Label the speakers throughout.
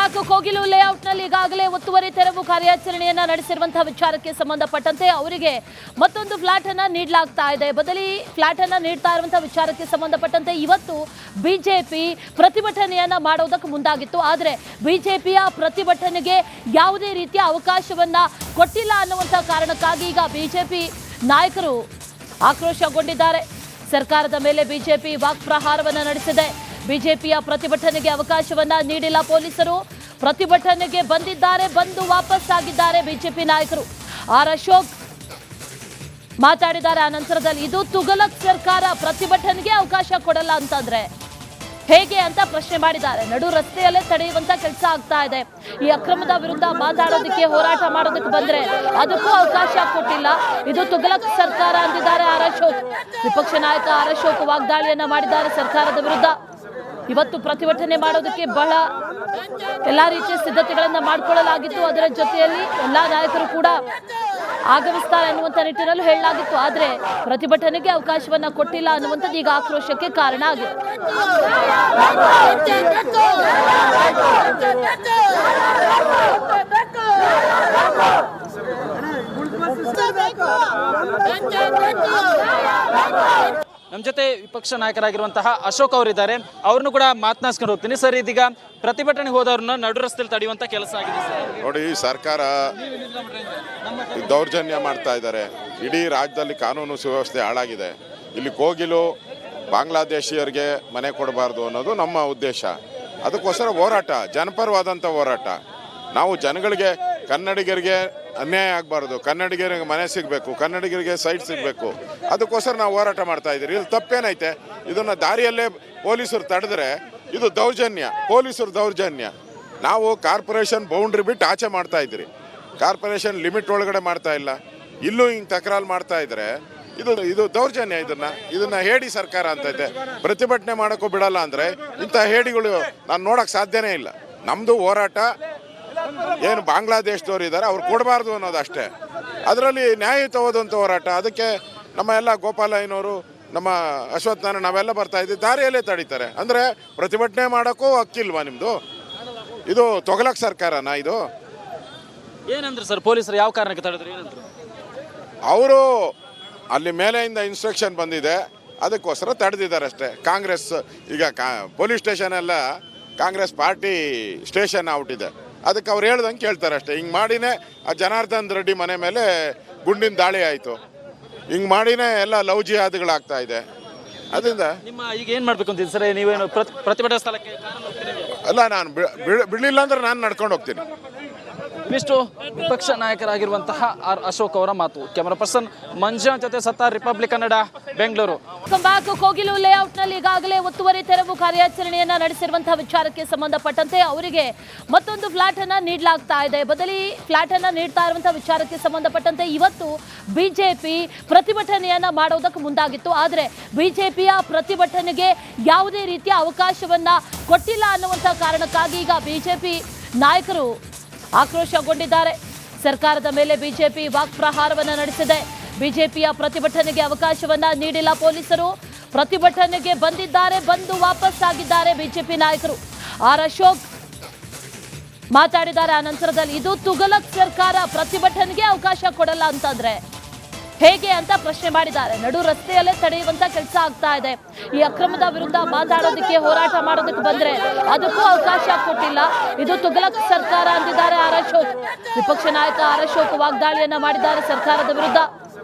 Speaker 1: Back Kogilu ಲೇಔಟ್ನಲ್ಲಿ ಈಗಾಗಲೇ ಒತ್ತುವರಿ ತೆರವು ಕಾರ್ಯಾಚರಣೆಯನ್ನ ನಡೆಸಿರುವಂತಹ ವಿಚಾರಕ್ಕೆ ಸಂಬಂಧಪಟ್ಟಂತೆ ಅವರಿಗೆ ಮತ್ತೊಂದು ಫ್ಲಾಟ್ ಅನ್ನ ನೀಡಲಾಗ್ತಾ ಇದೆ. ಬದಲಿ ಫ್ಲಾಟ್ ಅನ್ನ ನೀಡ್ತಾ ಇರುವಂತಹ ವಿಚಾರಕ್ಕೆ ಸಂಬಂಧಪಟ್ಟಂತೆ ಇವತ್ತು ಬಿಜೆಪಿ ಪ್ರತಿಭಟನೆಯನ್ನ ಮಾಡೋದಕ್ಕೆ ಮುಂದಾಗಿತ್ತು. ಆದರೆ ಬಿಜೆಪಿಯ ಪ್ರತಿಭಟನೆಗೆ ಯಾವುದೇ ರೀತಿಯ ಅವಕಾಶವನ್ನ ಕೊಟ್ಟಿಲ್ಲ ಅನ್ನುವಂತಹ ಕಾರಣಕ್ಕಾಗಿ ಈಗ ಬಿಜೆಪಿ ನಾಯಕರು ಆಕ್ರೋಶಗೊಂಡಿದ್ದಾರೆ. ಸರ್ಕಾರದ ಮೇಲೆ ಬಿಜೆಪಿ ವಾಕ್ಪ್ರಹಾರವನ್ನ ನಡೆಸಿದೆ. ಬಿಜೆಪಿಯ ಪ್ರತಿಭಟನೆಗೆ ಅವಕಾಶವನ್ನ ನೀಡಿಲ್ಲ ಪೊಲೀಸರು. ಪ್ರತಿಭಟನೆಗೆ ಬಂದಿದ್ದಾರೆ, ಬಂದು ವಾಪಸ್ ಆಗಿದ್ದಾರೆ ಬಿಜೆಪಿ ನಾಯಕರು. ಆರ್ ಅಶೋಕ್ ಮಾತಾಡಿದ್ದಾರೆ. ಆ ನಂತರದಲ್ಲಿ ಇದು ತುಘಲಕ್ ಸರ್ಕಾರ, ಪ್ರತಿಭಟನೆಗೆ ಅವಕಾಶ ಕೊಡಲ್ಲ ಅಂತಂದ್ರೆ ಹೇಗೆ ಅಂತ ಪ್ರಶ್ನೆ ಮಾಡಿದ್ದಾರೆ. ನಡು ರಸ್ತೆಯಲ್ಲೇ ತಡೆಯುವಂತ ಕೆಲಸ ಆಗ್ತಾ ಇದೆ. ಈ ಅಕ್ರಮದ ವಿರುದ್ಧ ಮಾತಾಡೋದಕ್ಕೆ, ಹೋರಾಟ ಮಾಡೋದಕ್ಕೆ ಬಂದ್ರೆ ಅದಕ್ಕೂ ಅವಕಾಶ ಕೊಟ್ಟಿಲ್ಲ. ಇದು ತುಘಲಕ್ ಸರ್ಕಾರ ಅಂದಿದ್ದಾರೆ ಆರ್ ಅಶೋಕ್. ವಿಪಕ್ಷ ನಾಯಕ ಆರ್ ಅಶೋಕ್ ವಾಗ್ದಾಳಿಯನ್ನ ಮಾಡಿದ್ದಾರೆ ಸರ್ಕಾರದ ವಿರುದ್ಧ. ಇವತ್ತು ಪ್ರತಿಭಟನೆ ಮಾಡೋದಕ್ಕೆ ಬಹಳ ಎಲ್ಲಾ ರೀತಿಯ ಸಿದ್ಧತೆಗಳನ್ನ ಮಾಡಿಕೊಳ್ಳಲಾಗಿತ್ತು. ಅದರ ಜೊತೆಯಲ್ಲಿ ಎಲ್ಲಾ ನಾಯಕರು ಕೂಡ ಆಗಮಿಸ್ತಾರೆ ಅನ್ನುವಂಥ ನಿಟ್ಟಿನಲ್ಲೂ ಹೇಳಲಾಗಿತ್ತು. ಆದರೆ ಪ್ರತಿಭಟನೆಗೆ ಅವಕಾಶವನ್ನ ಕೊಟ್ಟಿಲ್ಲ ಅನ್ನುವಂಥದ್ದು ಈಗ ಆಕ್ರೋಶಕ್ಕೆ ಕಾರಣ ಆಗಿದೆ.
Speaker 2: ನಮ್ಮ ಜೊತೆ ವಿಪಕ್ಷ ನಾಯಕರಾಗಿರುವಂತಹ ಅಶೋಕ್ ಅವರಿದ್ದಾರೆ. ಅವ್ರನ್ನು ಕೂಡ ಮಾತನಾಡಿಸ್ಕೊಂಡು ಹೋಗ್ತೀನಿ. ಸರ್, ಇದೀಗ ಪ್ರತಿಭಟನೆಗೆ ಹೋದವ್ರನ್ನ ನಡು ರಸ್ತೆಯಲ್ಲಿ ತಡೆಯುವಂತ ಕೆಲಸ ಆಗಿದೆ ಸರ್.
Speaker 3: ನೋಡಿ, ಸರ್ಕಾರ ದೌರ್ಜನ್ಯ ಮಾಡ್ತಾ ಇದ್ದಾರೆ. ಇಡೀ ರಾಜ್ಯದಲ್ಲಿ ಕಾನೂನು ಸುವ್ಯವಸ್ಥೆ ಹಾಳಾಗಿದೆ. ಇಲ್ಲಿ ಕೋಗಿಲು ಬಾಂಗ್ಲಾದೇಶಿಯರಿಗೆ ಮನೆ ಕೊಡಬಾರ್ದು ಅನ್ನೋದು ನಮ್ಮ ಉದ್ದೇಶ. ಅದಕ್ಕೋಸ್ಕರ ಹೋರಾಟ, ಜನಪರವಾದಂಥ ಹೋರಾಟ. ನಾವು ಜನಗಳಿಗೆ, ಕನ್ನಡಿಗರಿಗೆ ಅನ್ಯಾಯ ಆಗಬಾರ್ದು, ಕನ್ನಡಿಗರಿಗೆ ಮನೆ ಸಿಗಬೇಕು, ಕನ್ನಡಿಗರಿಗೆ ಸೈಟ್ ಸಿಗಬೇಕು. ಅದಕ್ಕೋಸ್ಕರ ನಾವು ಹೋರಾಟ ಮಾಡ್ತಾ ಇದ್ದೀರಿ. ಇಲ್ಲಿ ತಪ್ಪೇನೈತೆ? ಇದನ್ನು ದಾರಿಯಲ್ಲೇ ಪೊಲೀಸರು ತಡೆದ್ರೆ ಇದು ದೌರ್ಜನ್ಯ, ಪೊಲೀಸರು ದೌರ್ಜನ್ಯ. ನಾವು ಕಾರ್ಪೊರೇಷನ್ ಬೌಂಡ್ರಿ ಬಿಟ್ಟು ಆಚೆ ಮಾಡ್ತಾ ಇದ್ದೀರಿ. ಕಾರ್ಪೊರೇಷನ್ ಲಿಮಿಟ್ ಒಳಗಡೆ ಮಾಡ್ತಾ ಇಲ್ಲ. ಇಲ್ಲೂ ಹಿಂಗೆ ತಕರಾರು ಮಾಡ್ತಾ ಇದ್ರೆ ಇದು ದೌರ್ಜನ್ಯ. ಇದನ್ನ ಹೇಡಿ ಸರ್ಕಾರ ಅಂತೈತೆ. ಪ್ರತಿಭಟನೆ ಮಾಡೋಕ್ಕೂ ಬಿಡಲ್ಲ ಅಂದರೆ ಇಂಥ ಹೇಡಿಗಳು ನಾನು ನೋಡೋಕ್ಕೆ ಸಾಧ್ಯನೇ ಇಲ್ಲ. ನಮ್ಮದು ಹೋರಾಟ ಏನು ಬಾಂಗ್ಲಾದೇಶದವ್ರು ಇದ್ದಾರೆ ಅವ್ರು ಕೊಡಬಾರ್ದು ಅನ್ನೋದು ಅಷ್ಟೇ. ಅದರಲ್ಲಿ ನ್ಯಾಯಯುತವಾದಂಥ ಹೋರಾಟ. ಅದಕ್ಕೆ ನಮ್ಮ ಎಲ್ಲ ಗೋಪಾಲಯ್ಯನವರು, ನಮ್ಮ ಅಶ್ವತ್ಥ ನಾರಾಯಣ, ನಾವೆಲ್ಲ ಬರ್ತಾ ಇದ್ದೀವಿ. ದಾರಿಯಲ್ಲೇ ತಡೀತಾರೆ ಅಂದರೆ ಪ್ರತಿಭಟನೆ ಮಾಡೋಕ್ಕೂ ಹಕ್ಕಿಲ್ವಾ ನಿಮ್ಮದು? ಇದು ತೊಗಲಕ್ ಸರ್ಕಾರನಾ ಇದು?
Speaker 2: ಏನಂದ್ರೆ ಸರ್, ಪೊಲೀಸರು ಯಾವ ಕಾರಣಕ್ಕೆ ತಡೆದ್ರು? ಏನಂದ್ರು
Speaker 3: ಅವರು? ಅಲ್ಲಿ ಮೇಲೆಯಿಂದ ಇನ್ಸ್ಟ್ರಕ್ಷನ್ ಬಂದಿದೆ, ಅದಕ್ಕೋಸ್ಕರ ತಡೆದಿದ್ದಾರೆ ಅಷ್ಟೇ. ಕಾಂಗ್ರೆಸ್ ಈಗ ಪೊಲೀಸ್ ಸ್ಟೇಷನ್ ಎಲ್ಲ ಕಾಂಗ್ರೆಸ್ ಪಾರ್ಟಿ ಸ್ಟೇಷನ್ ಔಟಿದೆ. ಅದಕ್ಕೆ ಅವ್ರು ಹೇಳ್ದಂಗೆ ಕೇಳ್ತಾರೆ ಅಷ್ಟೇ. ಹಿಂಗೆ ಮಾಡಿನೇ ಆ ಜನಾರ್ದನ್ ರೆಡ್ಡಿ ಮನೆ ಮೇಲೆ ಗುಂಡಿನ ದಾಳಿ ಆಯಿತು. ಹಿಂಗೆ ಮಾಡಿನೇ ಎಲ್ಲ ಲವ್ ಜಿಹಾದ್ಗಳಾಗ್ತಾ ಇದೆ. ಅದರಿಂದ
Speaker 2: ನಿಮ್ಮ ಈಗ ಏನು ಮಾಡಬೇಕು ಅಂತಿದ್ದೀರಿ ಸರ್? ನೀವೇನು ಪ್ರತಿಭಟನಾ ಸ್ಥಳಕ್ಕೆ
Speaker 3: ಅಲ್ಲ, ನಾನು ಬಿಡಲಿಲ್ಲ ಅಂದ್ರೆ ನಾನು ನಡ್ಕೊಂಡು ಹೋಗ್ತೀನಿ.
Speaker 2: ಇಷ್ಟು ವಿಪಕ್ಷ ನಾಯಕರಾಗಿರುವಂತಹ ಆರ್ ಅಶೋಕ್ ಅವರ ಮಾತು. ಕ್ಯಾಮರಾ ಪರ್ಸನ್ ಮಂಜುನಾಥ್ ಜೊತೆ ಸತ್ತಾರ್, ರಿಪಬ್ಲಿಕ್ ಕನ್ನಡ, ಬೆಂಗಳೂರು.
Speaker 1: ಕೋಗಿಲು ಲೇಔಟ್ನಲ್ಲಿ ಈಗಾಗಲೇ ಒತ್ತುವರಿ ತೆರವು ಕಾರ್ಯಾಚರಣೆಯನ್ನ ನಡೆಸಿರುವಂತಹ ವಿಚಾರಕ್ಕೆ ಸಂಬಂಧಪಟ್ಟಂತೆ ಅವರಿಗೆ ಮತ್ತೊಂದು ಫ್ಲಾಟ್ ಅನ್ನ ನೀಡಲಾಗ್ತಾ ಇದೆ. ಬದಲಿ ಫ್ಲಾಟ್ ಅನ್ನ ನೀಡ್ತಾ ಇರುವಂತಹ ವಿಚಾರಕ್ಕೆ ಸಂಬಂಧಪಟ್ಟಂತೆ ಇವತ್ತು ಬಿಜೆಪಿ ಪ್ರತಿಭಟನೆಯನ್ನ ಮಾಡೋದಕ್ಕೆ ಮುಂದಾಗಿತ್ತು. ಆದರೆ ಬಿಜೆಪಿಯ ಪ್ರತಿಭಟನೆಗೆ ಯಾವುದೇ ರೀತಿಯ ಅವಕಾಶವನ್ನ ಕೊಟ್ಟಿಲ್ಲ ಅನ್ನುವಂತಹ ಕಾರಣಕ್ಕಾಗಿ ಈಗ ಬಿಜೆಪಿ ನಾಯಕರು ಆಕ್ರೋಶಗೊಂಡಿದ್ದಾರೆ. ಸರ್ಕಾರದ ಮೇಲೆ ಬಿಜೆಪಿ ವಾಕ್ಪ್ರಹಾರವನ್ನ ನಡೆಸಿದೆ. ಬಿಜೆಪಿಯ ಪ್ರತಿಭಟನೆಗೆ ಅವಕಾಶವನ್ನ ನೀಡಿಲ್ಲ ಪೊಲೀಸರು. ಪ್ರತಿಭಟನೆಗೆ ಬಂದಿದ್ದಾರೆ, ಬಂದು ವಾಪಸ್ ಆಗಿದ್ದಾರೆ ಬಿಜೆಪಿ ನಾಯಕರು. ಆರ್ ಅಶೋಕ್ ಮಾತಾಡಿದ್ದಾರೆ. ಆ ನಂತರದಲ್ಲಿ ಇದು ತುಘಲಕ್ ಸರ್ಕಾರ, ಪ್ರತಿಭಟನೆಗೆ ಅವಕಾಶ ಕೊಡಲ್ಲ ಅಂತಂದ್ರೆ ಹೇಗೆ ಅಂತ ಪ್ರಶ್ನೆ ಮಾಡಿದ್ದಾರೆ. ನಡು ರಸ್ತೆಯಲ್ಲೇ ತಡೆಯುವಂತ ಕೆಲಸ ಆಗ್ತಾ ಇದೆ. ಈ ಅಕ್ರಮದ ವಿರುದ್ಧ ಮಾತಾಡೋದಕ್ಕೆ, ಹೋರಾಟ ಮಾಡೋದಕ್ಕೆ ಬಂದ್ರೆ ಅದಕ್ಕೂ ಅವಕಾಶ ಕೊಟ್ಟಿಲ್ಲ. ಇದು ತುಘಲಕ್ ಸರ್ಕಾರ ಅಂದಿದ್ದಾರೆ ಆರ್ ಅಶೋಕ್. ವಿಪಕ್ಷ ನಾಯಕ ಆರ್ ಅಶೋಕ್ ವಾಗ್ದಾಳಿಯನ್ನ ಮಾಡಿದ್ದಾರೆ ಸರ್ಕಾರದ ವಿರುದ್ಧ.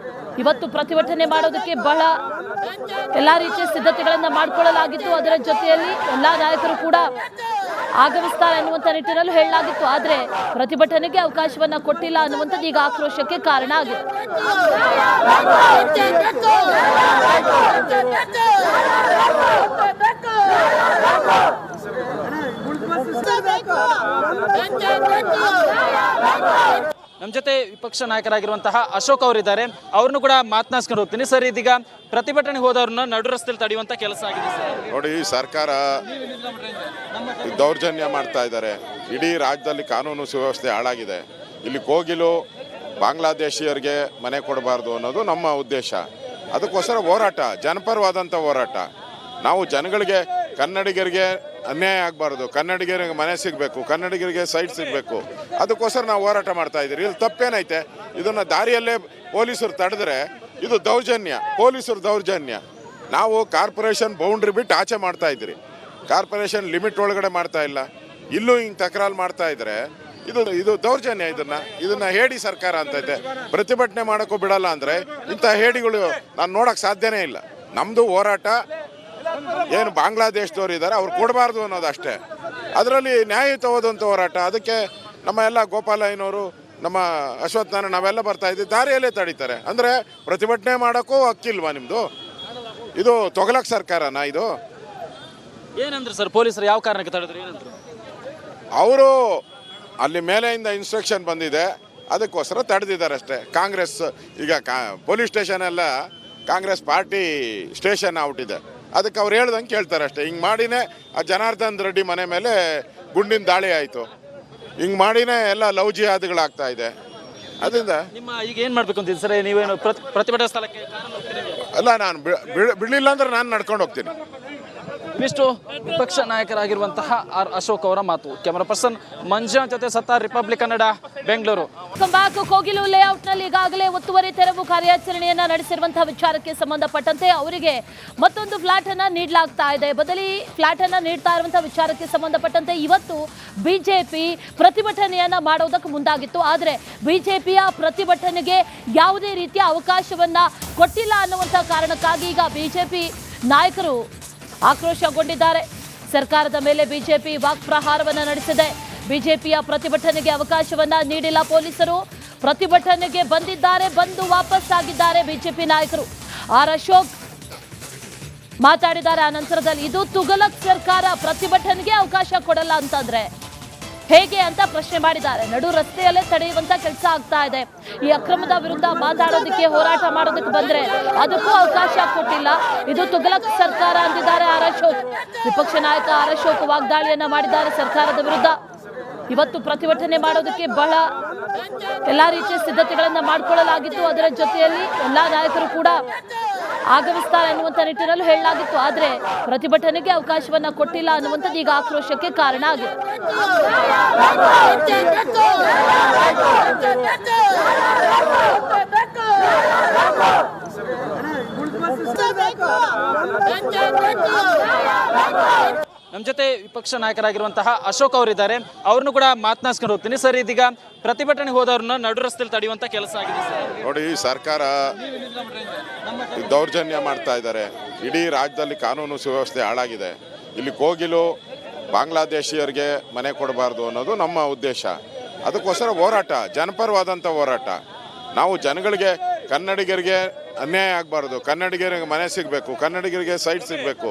Speaker 1: ಇವತ್ತು ಪ್ರತಿಭಟನೆ ಮಾಡೋದಕ್ಕೆ ಬಹಳ ಎಲ್ಲಾ ರೀತಿಯ ಸಿದ್ಧತೆಗಳನ್ನ ಮಾಡಿಕೊಳ್ಳಲಾಗಿತ್ತು. ಅದರ ಜೊತೆಯಲ್ಲಿ ಎಲ್ಲಾ ನಾಯಕರು ಕೂಡ ಆಗಮಿಸ್ತಾರೆ ಅನ್ನುವಂಥ ನಿಟ್ಟಿನಲ್ಲೂ ಹೇಳಲಾಗಿತ್ತು. ಆದರೆ ಪ್ರತಿಭಟನೆಗೆ ಅವಕಾಶವನ್ನ ಕೊಟ್ಟಿಲ್ಲ ಅನ್ನುವಂಥದ್ದು ಈಗ ಆಕ್ರೋಶಕ್ಕೆ ಕಾರಣ ಆಗಿದೆ.
Speaker 2: ನಮ್ಮ ಜೊತೆ ವಿಪಕ್ಷ ನಾಯಕರಾಗಿರುವಂತಹ ಅಶೋಕ್ ಅವರಿದ್ದಾರೆ. ಅವ್ರನ್ನು ಕೂಡ ಮಾತನಾಡಿಸ್ಕೊಂಡು ಹೋಗ್ತೀನಿ. ಸರ್, ಇದೀಗ ಪ್ರತಿಭಟನೆಗೆ ಹೋದವ್ರನ್ನ ನಡು ರಸ್ತೆಯಲ್ಲಿ ತಡೆಯುವಂತ ಕೆಲಸ ಆಗಿದೆ ಸರ್.
Speaker 3: ನೋಡಿ, ಸರ್ಕಾರ ದೌರ್ಜನ್ಯ ಮಾಡ್ತಾ ಇದ್ದಾರೆ. ಇಡೀ ರಾಜ್ಯದಲ್ಲಿ ಕಾನೂನು ಸುವ್ಯವಸ್ಥೆ ಹಾಳಾಗಿದೆ. ಇಲ್ಲಿ ಕೋಗಿಲು ಬಾಂಗ್ಲಾದೇಶಿಯರಿಗೆ ಮನೆ ಕೊಡಬಾರ್ದು ಅನ್ನೋದು ನಮ್ಮ ಉದ್ದೇಶ. ಅದಕ್ಕೋಸ್ಕರ ಹೋರಾಟ, ಜನಪರವಾದಂಥ ಹೋರಾಟ. ನಾವು ಜನಗಳಿಗೆ, ಕನ್ನಡಿಗರಿಗೆ ಅನ್ಯಾಯ ಆಗಬಾರ್ದು, ಕನ್ನಡಿಗರಿಗೆ ಮನೆ ಸಿಗಬೇಕು, ಕನ್ನಡಿಗರಿಗೆ ಸೈಟ್ ಸಿಗಬೇಕು. ಅದಕ್ಕೋಸ್ಕರ ನಾವು ಹೋರಾಟ ಮಾಡ್ತಾ ಇದ್ದೀರಿ. ಇಲ್ಲಿ ತಪ್ಪೇನೈತೆ? ಇದನ್ನು ದಾರಿಯಲ್ಲೇ ಪೊಲೀಸರು ತಡೆದ್ರೆ ಇದು ದೌರ್ಜನ್ಯ, ಪೊಲೀಸರು ದೌರ್ಜನ್ಯ. ನಾವು ಕಾರ್ಪೊರೇಷನ್ ಬೌಂಡ್ರಿ ಬಿಟ್ಟು ಆಚೆ ಮಾಡ್ತಾ ಇದ್ದೀರಿ, ಕಾರ್ಪೊರೇಷನ್ ಲಿಮಿಟ್ ಒಳಗಡೆ ಮಾಡ್ತಾ ಇಲ್ಲ. ಇಲ್ಲೂ ಹಿಂಗೆ ತಕರಾರು ಮಾಡ್ತಾ ಇದ್ರೆ ಇದು ದೌರ್ಜನ್ಯ. ಇದನ್ನ ಹೇಡಿ ಸರ್ಕಾರ ಅಂತೈತೆ. ಪ್ರತಿಭಟನೆ ಮಾಡೋಕ್ಕೂ ಬಿಡಲ್ಲ ಅಂದರೆ ಇಂಥ ಹೇಡಿಗಳು ನಾನು ನೋಡೋಕ್ಕೆ ಸಾಧ್ಯನೇ ಇಲ್ಲ. ನಮ್ಮದು ಹೋರಾಟ ಏನು ಬಾಂಗ್ಲಾದೇಶದವ್ರು ಇದ್ದಾರೆ ಅವ್ರು ಕೊಡಬಾರ್ದು ಅನ್ನೋದು ಅಷ್ಟೇ. ಅದರಲ್ಲಿ ನ್ಯಾಯಯುತವಾದಂಥ ಹೋರಾಟ. ಅದಕ್ಕೆ ನಮ್ಮ ಎಲ್ಲ ಗೋಪಾಲಯ್ಯನವರು, ನಮ್ಮ ಅಶ್ವತ್ಥ ನಾರಾಯಣ ನಾವೆಲ್ಲ ಬರ್ತಾ ಇದ್ದೀವಿ, ದಾರಿಯಲ್ಲೇ ತಡೀತಾರೆ. ಅಂದರೆ ಪ್ರತಿಭಟನೆ ಮಾಡೋಕ್ಕೂ ಹಕ್ಕಿಲ್ವಾ ನಿಮ್ಮದು? ಇದು ತೊಗಲಕ್ ಸರ್ಕಾರನಾ ಇದು?
Speaker 2: ಏನಂದ್ರೆ ಸರ್ ಪೊಲೀಸರು ಯಾವ ಕಾರಣಕ್ಕೆ ತಡೆದ್ರು ಏನಂದ್ರು?
Speaker 3: ಅವರು ಅಲ್ಲಿ ಮೇಲೆಯಿಂದ ಇನ್ಸ್ಟ್ರಕ್ಷನ್ ಬಂದಿದೆ, ಅದಕ್ಕೋಸ್ಕರ ತಡೆದಿದ್ದಾರೆ ಅಷ್ಟೇ. ಕಾಂಗ್ರೆಸ್ ಈಗ ಪೊಲೀಸ್ ಸ್ಟೇಷನ್ ಎಲ್ಲ ಕಾಂಗ್ರೆಸ್ ಪಾರ್ಟಿ ಸ್ಟೇಷನ್ ಔಟಿದೆ, ಅದಕ್ಕೆ ಅವ್ರು ಹೇಳ್ದಂಗೆ ಕೇಳ್ತಾರೆ ಅಷ್ಟೇ. ಹಿಂಗೆ ಮಾಡಿನೇ ಆ ಜನಾರ್ದನ್ ರೆಡ್ಡಿ ಮನೆ ಮೇಲೆ ಗುಂಡಿನ ದಾಳಿ ಆಯಿತು. ಹಿಂಗೆ ಮಾಡಿನೇ ಎಲ್ಲ ಲವ್ ಜಿಹಾದ್ಗಳಾಗ್ತಾ ಇದೆ. ಅದರಿಂದ
Speaker 2: ನಿಮ್ಮ ಈಗ ಏನು ಮಾಡಬೇಕು ಅಂತಿದ್ದೀರಿ ಸರ್? ನೀವೇನು ಪ್ರತಿಭಟನಾ ಸ್ಥಳಕ್ಕೆ
Speaker 3: ಅಲ್ಲ, ನಾನು ಬಿಡಲಿಲ್ಲ ಅಂದ್ರೆ ನಾನು ನಡ್ಕೊಂಡು ಹೋಗ್ತೀನಿ.
Speaker 2: ಇವಿಷ್ಟು ವಿಪಕ್ಷ ನಾಯಕರಾಗಿರುವಂತಹ ಆರ್ ಅಶೋಕ್ ಅವರ ಮಾತು. ಕ್ಯಾಮರಾ ಪರ್ಸನ್ ಮಂಜುನಾಥ್ ಜೊತೆ ಸತ್ತಾರ್, ರಿಪಬ್ಲಿಕ್ ಕನ್ನಡ, ಬೆಂಗಳೂರು.
Speaker 1: ಕೋಗಿಲು ಲೇಔಟ್ನಲ್ಲಿ ಈಗಾಗಲೇ ಒತ್ತುವರಿ ತೆರವು ಕಾರ್ಯಾಚರಣೆಯನ್ನ ನಡೆಸಿರುವಂತಹ ವಿಚಾರಕ್ಕೆ ಸಂಬಂಧಪಟ್ಟಂತೆ ಅವರಿಗೆ ಮತ್ತೊಂದು ಫ್ಲಾಟ್ ಅನ್ನ ನೀಡಲಾಗ್ತಾ ಇದೆ. ಬದಲಿ ಫ್ಲಾಟ್ ಅನ್ನ ನೀಡ್ತಾ ಇರುವಂತಹ ವಿಚಾರಕ್ಕೆ ಸಂಬಂಧಪಟ್ಟಂತೆ ಇವತ್ತು ಬಿಜೆಪಿ ಪ್ರತಿಭಟನೆಯನ್ನ ಮಾಡೋದಕ್ಕೆ ಮುಂದಾಗಿತ್ತು. ಆದರೆ ಬಿಜೆಪಿಯ ಪ್ರತಿಭಟನೆಗೆ ಯಾವುದೇ ರೀತಿಯ ಅವಕಾಶವನ್ನ ಕೊಟ್ಟಿಲ್ಲ ಅನ್ನುವಂತಹ ಕಾರಣಕ್ಕಾಗಿ ಈಗ ಬಿಜೆಪಿ ನಾಯಕರು ಆಕ್ರೋಶಗೊಂಡಿದ್ದಾರೆ. ಸರ್ಕಾರದ ಮೇಲೆ ಬಿಜೆಪಿ ವಾಕ್ಪ್ರಹಾರವನ್ನು ನಡೆಸಿದೆ. ಬಿಜೆಪಿಯ ಪ್ರತಿಭಟನೆಗೆ ಅವಕಾಶವನ್ನ ನೀಡಿಲ್ಲ ಪೊಲೀಸರು. ಪ್ರತಿಭಟನೆಗೆ ಬಂದಿದ್ದಾರೆ, ಬಂದು ವಾಪಸ್ ಆಗಿದ್ದಾರೆ ಬಿಜೆಪಿ ನಾಯಕರು. ಆರ್ ಅಶೋಕ್ ಮಾತಾಡಿದ್ದಾರೆ. ಆ ನಂತರದಲ್ಲಿ ಇದು ತುಗಲಕ್ ಸರ್ಕಾರ, ಪ್ರತಿಭಟನೆಗೆ ಅವಕಾಶ ಕೊಡಲ್ಲ ಅಂತಂದ್ರೆ ಹೇಗೆ ಅಂತ ಪ್ರಶ್ನೆ ಮಾಡಿದ್ದಾರೆ. ನಡು ರಸ್ತೆಯಲ್ಲೇ ತಡೆಯುವಂತ ಕೆಲಸ ಆಗ್ತಾ ಇದೆ. ಈ ಅಕ್ರಮದ ವಿರುದ್ಧ ಮಾತಾಡೋದಕ್ಕೆ, ಹೋರಾಟ ಮಾಡೋದಕ್ಕೆ ಬಂದ್ರೆ ಅದಕ್ಕೂ ಅವಕಾಶ ಕೊಟ್ಟಿಲ್ಲ. ಇದು ತುಗಲಕ್ ಸರ್ಕಾರ ಅಂದಿದ್ದಾರೆ ಆರ್ ಅಶೋಕ್. ವಿಪಕ್ಷ ನಾಯಕ ಆರ್ ಅಶೋಕ್ ವಾಗ್ದಾಳಿಯನ್ನ ಮಾಡಿದ್ದಾರೆ ಸರ್ಕಾರದ ವಿರುದ್ಧ. ಇವತ್ತು ಪ್ರತಿಭಟನೆ ಮಾಡೋದಕ್ಕೆ ಬಹಳ ಎಲ್ಲಾ ರೀತಿಯ ಸಿದ್ಧತೆಗಳನ್ನ ಮಾಡಿಕೊಳ್ಳಲಾಗಿತ್ತು. ಅದರ ಜೊತೆಯಲ್ಲಿ ಎಲ್ಲಾ ನಾಯಕರು ಕೂಡ ಆಗಮಿಸ್ತಾರೆ ಅನ್ನುವಂಥ ನಿಟ್ಟಿನಲ್ಲೂ ಹೇಳಲಾಗಿತ್ತು. ಆದರೆ ಪ್ರತಿಭಟನೆಗೆ ಅವಕಾಶವನ್ನ ಕೊಟ್ಟಿಲ್ಲ ಅನ್ನುವಂಥದ್ದು ಈಗ ಆಕ್ರೋಶಕ್ಕೆ ಕಾರಣ ಆಗಿದೆ.
Speaker 2: ನಮ್ಮ ಜೊತೆ ವಿಪಕ್ಷ ನಾಯಕರಾಗಿರುವಂತಹ ಅಶೋಕ್ ಅವರಿದ್ದಾರೆ. ಅವ್ರನ್ನು ಕೂಡ ಮಾತನಾಡ್ಸ್ಕೊಂಡು ಹೋಗ್ತೀನಿ. ಸರ್, ಇದೀಗ ಪ್ರತಿಭಟನೆಗೆ ಹೋದವ್ರನ್ನ ನಡು ರಸ್ತೆಯಲ್ಲಿ ತಡೆಯುವಂತ ಕೆಲಸ ಆಗಿದೆ ಸರ್.
Speaker 3: ನೋಡಿ, ಈ ಸರ್ಕಾರ ದೌರ್ಜನ್ಯ ಮಾಡ್ತಾ ಇದ್ದಾರೆ. ಇಡೀ ರಾಜ್ಯದಲ್ಲಿ ಕಾನೂನು ಸುವ್ಯವಸ್ಥೆ ಹಾಳಾಗಿದೆ. ಇಲ್ಲಿ ಕೋಗಿಲು ಬಾಂಗ್ಲಾದೇಶಿಯರಿಗೆ ಮನೆ ಕೊಡಬಾರ್ದು ಅನ್ನೋದು ನಮ್ಮ ಉದ್ದೇಶ. ಅದಕ್ಕೋಸ್ಕರ ಹೋರಾಟ, ಜನಪರವಾದಂಥ ಹೋರಾಟ. ನಾವು ಜನಗಳಿಗೆ, ಕನ್ನಡಿಗರಿಗೆ ಅನ್ಯಾಯ ಆಗಬಾರ್ದು, ಕನ್ನಡಿಗರಿಗೆ ಮನೆ ಸಿಗಬೇಕು, ಕನ್ನಡಿಗರಿಗೆ ಸೈಟ್ ಸಿಗಬೇಕು.